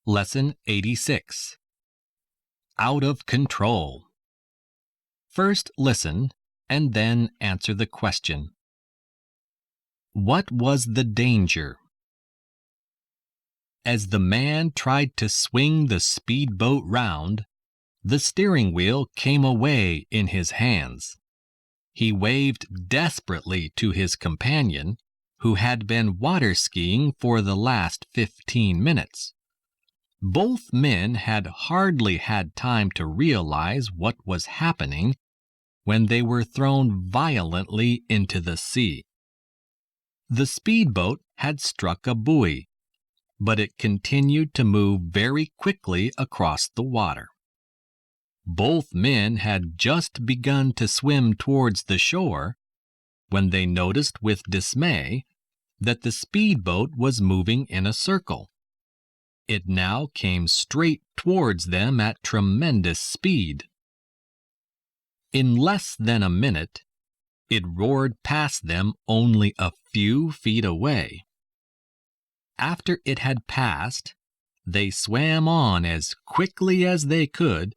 Lesson 86. Out of control. First listen and then answer the question. What was the danger? As the man tried to swing the speedboat round, the steering wheel came away in his hands. He waved desperately to his companion, who had been water skiing for the last 15 minutes. Both men had hardly had time to realize what was happening when they were thrown violently into the sea. The speedboat had struck a buoy, but it continued to move very quickly across the water. Both men had just begun to swim towards the shore when they noticed with dismay that the speedboat was moving in a circle. It now came straight towards them at tremendous speed. In less than a minute, it roared past them only a few feet away. After it had passed, they swam on as quickly as they could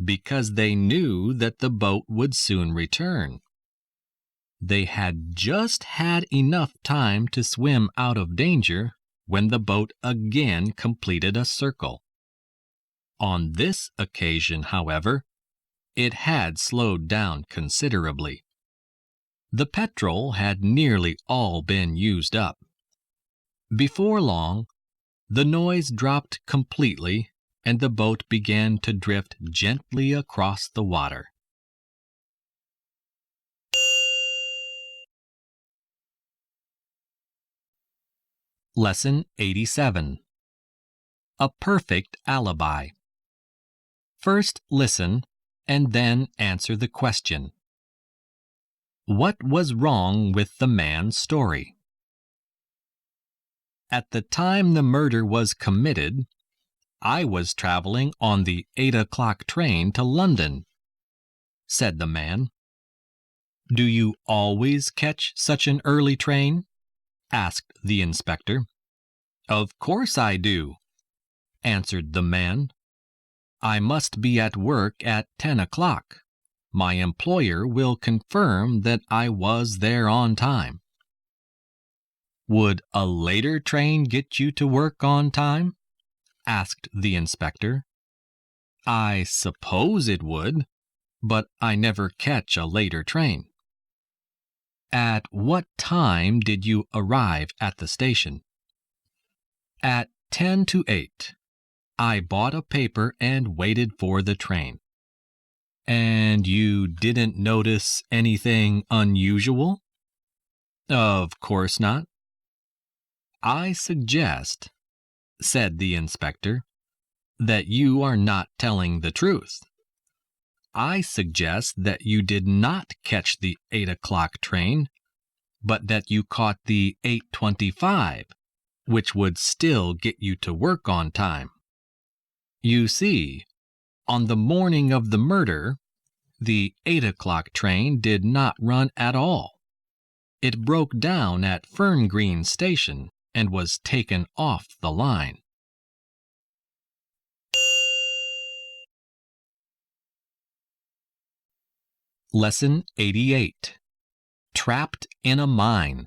because they knew that the boat would soon return. They had just had enough time to swim out of danger when the boat again completed a circle. On this occasion, however, it had slowed down considerably. The petrol had nearly all been used up. Before long, the noise dropped completely and the boat began to drift gently across the water. Lesson 87. A perfect alibi. First listen and then answer the question. What was wrong with the man's story? At the time the murder was committed, I was traveling on the 8 o'clock train to London, said the man. Do you always catch such an early train? Asked the inspector. Of course I do, answered the man. I must be at work at 10 o'clock. My employer will confirm that I was there on time. Would a later train get you to work on time? Asked the inspector. I suppose it would, but I never catch a later train. At what time did you arrive at the station? At 10 to 8. I bought a paper and waited for the train. And you didn't notice anything unusual? Of course not. I suggest, said the inspector, that you are not telling the truth. I suggest that you did not catch the 8 o'clock train, but that you caught the 8:25, which would still get you to work on time. You see, on the morning of the murder, the 8 o'clock train did not run at all. It broke down at Fern Green Station and was taken off the line. Lesson 88. Trapped in a mine.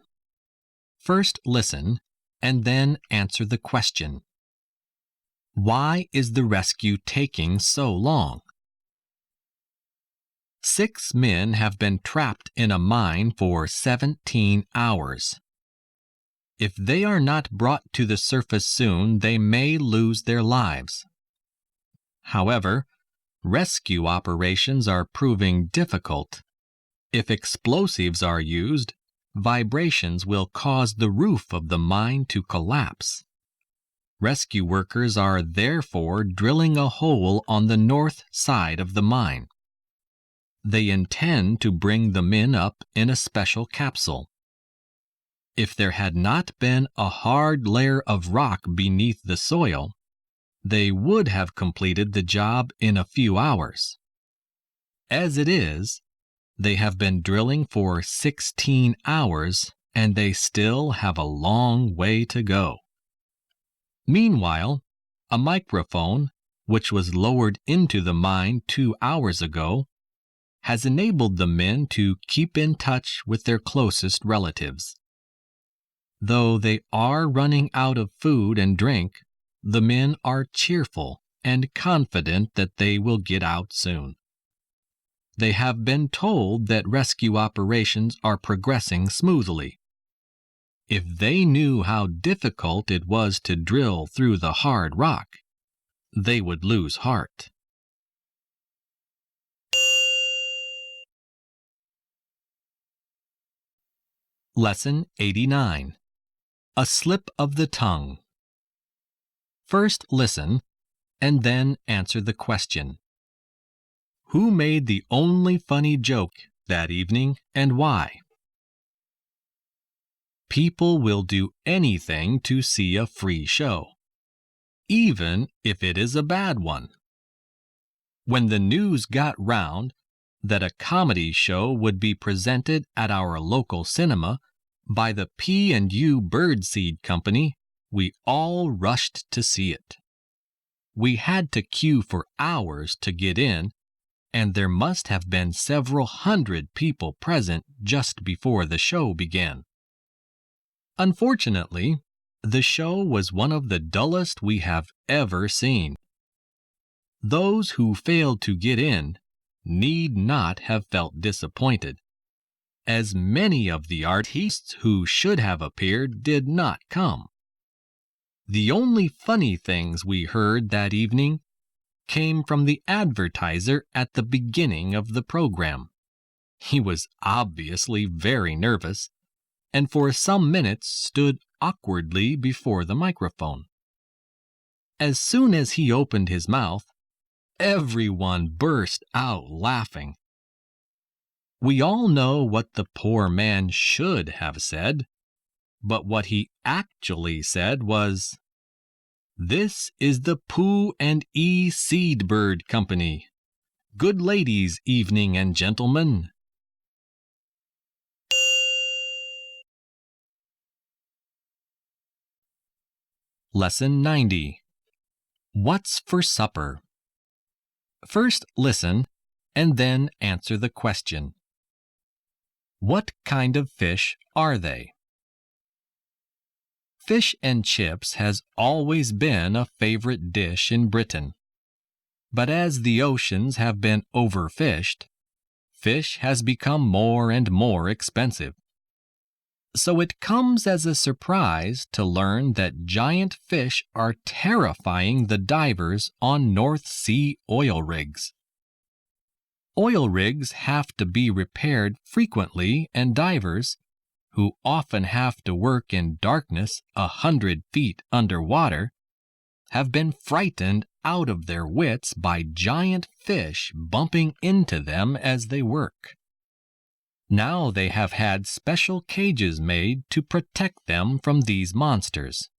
First listen and then answer the question. Why is the rescue taking so long? 6 men have been trapped in a mine for 17 hours. If they are not brought to the surface soon, they may lose their lives. However, rescue operations are proving difficult. If explosives are used, vibrations will cause the roof of the mine to collapse. Rescue workers are therefore drilling a hole on the north side of the mine. They intend to bring the men up in a special capsule. If there had not been a hard layer of rock beneath the soil, they would have completed the job in a few hours. As it is, they have been drilling for 16 hours and they still have a long way to go. Meanwhile, a microphone, which was lowered into the mine 2 hours ago, has enabled the men to keep in touch with their closest relatives. Though they are running out of food and drink, the men are cheerful and confident that they will get out soon. They have been told that rescue operations are progressing smoothly. If they knew how difficult it was to drill through the hard rock, they would lose heart. Lesson 89. A slip of the tongue. First listen, and then answer the question. Who made the only funny joke that evening and why? People will do anything to see a free show, even if it is a bad one. When the news got round that a comedy show would be presented at our local cinema by the P&U Birdseed Company, we all rushed to see it. We had to queue for hours to get in, and there must have been several hundred people present just before the show began. Unfortunately, the show was one of the dullest we have ever seen. Those who failed to get in need not have felt disappointed, as many of the artists who should have appeared did not come. The only funny things we heard that evening came from the advertiser at the beginning of the program. He was obviously very nervous, and for some minutes stood awkwardly before the microphone. As soon as he opened his mouth, everyone burst out laughing. We all know what the poor man should have said, but what he actually said was, "This is the Pooh and E Seedbird Company. Good ladies' evening and gentlemen." Lesson 90. What's for supper? First listen, and then answer the question. What kind of fish are they? Fish and chips has always been a favorite dish in Britain. But as the oceans have been overfished, fish has become more and more expensive. So it comes as a surprise to learn that giant fish are terrifying the divers on North Sea oil rigs. Oil rigs have to be repaired frequently, and divers, who often have to work in darkness 100 feet underwater, have been frightened out of their wits by giant fish bumping into them as they work. Now they have had special cages made to protect them from these monsters.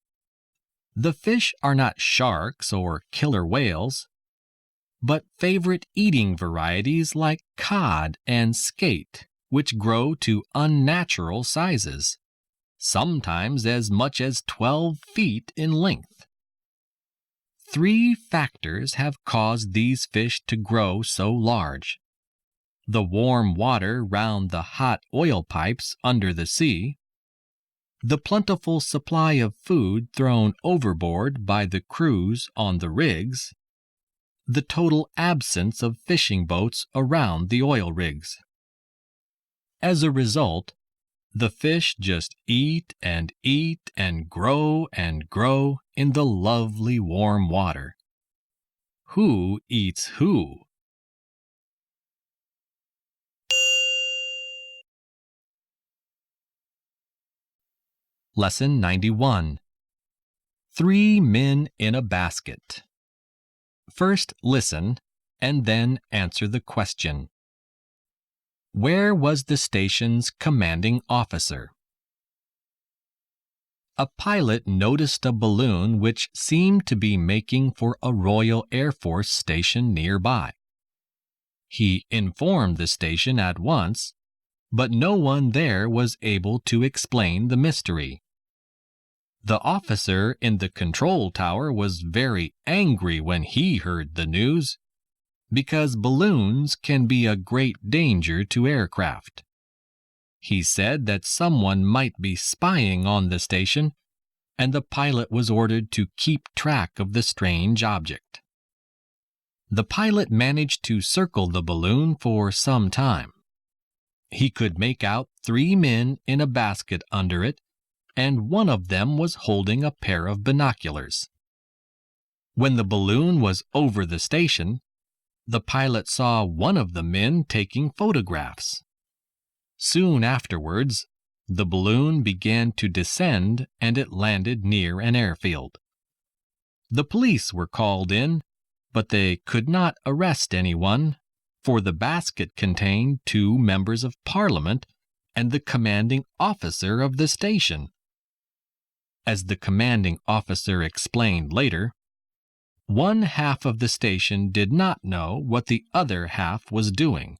The fish are not sharks or killer whales, but favorite eating varieties like cod and skate, which grow to unnatural sizes, sometimes as much as 12 feet in length. 3 factors have caused these fish to grow so large: the warm water round the hot oil pipes under the sea, the plentiful supply of food thrown overboard by the crews on the rigs, the total absence of fishing boats around the oil rigs. As a result, the fish just eat and grow in the lovely warm water. Who eats who? Lesson 91. 3 men in a basket. First listen, and then answer the question. Where was the station's commanding officer? A pilot noticed a balloon which seemed to be making for a Royal Air Force station nearby. He informed the station at once, but no one there was able to explain the mystery. The officer in the control tower was very angry when he heard the news, because balloons can be a great danger to aircraft. He said that someone might be spying on the station, and the pilot was ordered to keep track of the strange object. The pilot managed to circle the balloon for some time. He could make out 3 men in a basket under it, and one of them was holding a pair of binoculars. When the balloon was over the station, the pilot saw one of the men taking photographs. Soon afterwards, the balloon began to descend and it landed near an airfield. The police were called in, but they could not arrest anyone, for the basket contained 2 members of Parliament and the commanding officer of the station. As the commanding officer explained later, one half of the station did not know what the other half was doing,